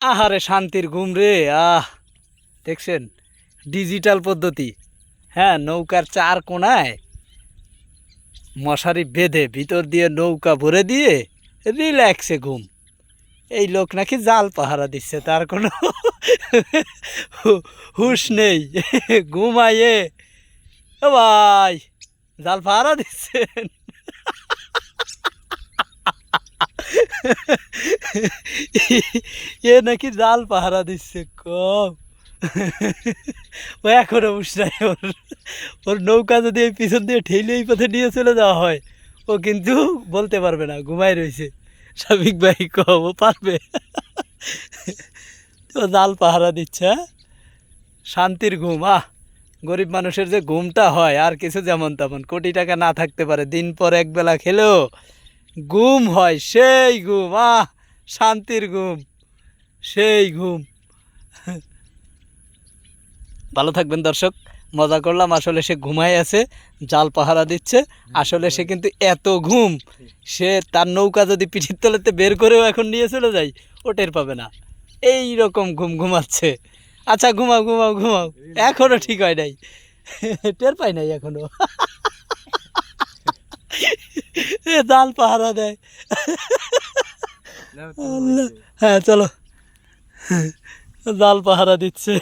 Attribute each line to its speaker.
Speaker 1: আহারে শান্তির ঘুম রে। দেখছেন ডিজিটাল পদ্ধতি। হ্যাঁ, নৌকার চার কোণায় মশারি বেঁধে ভিতর দিয়ে নৌকা ভরে দিয়ে রিল্যাক্সে ঘুম। এই লোক নাকি জাল পাহারা দিচ্ছে, তার কোনো হুঁশ নেই। ঘুমাইয়ে ও ভাই জাল পাহারা দিচ্ছেন। এ নাকি জাল পাহারা দিচ্ছে কম। ও এখনো হুঁশ নাই ওর। ওর নৌকা যদি এই পিছন দিয়ে ঠেলে এই পথে নিয়ে চলে যাওয়া হয়, ও কিন্তু বলতে পারবে না, ঘুমাই রয়েছে। সাবিক ভাই কম ও পারবে। তো জাল পাহারা দিচ্ছে। শান্তির ঘুম। গরিব মানুষের যে ঘুমটা হয় আর কিছু যেমন তেমন, কোটি টাকা না থাকতে পারে, দিন পর একবেলা খেলেও ঘুম হয় সেই ঘুম। শান্তির ঘুম, সেই ঘুম। ভালো থাকবেন দর্শক, মজা করলাম। আসলে সে ঘুমাই আছে, জাল পাহারা দিচ্ছে। আসলে সে কিন্তু এত ঘুম, সে তার নৌকা যদি পিঠির তলাতে বের করেও এখন নিয়ে চলে যায়, ও টের পাবে না। এই রকম ঘুম ঘুমাচ্ছে। আচ্ছা ঘুমাও ঘুমাও ঘুমাও, এখনো ঠিক হয় নাই, টের পাই নাই এখনো। এ জাল পাহারা দেয়। হ্যাঁ চলো, জাল পাহারা দিচ্ছে।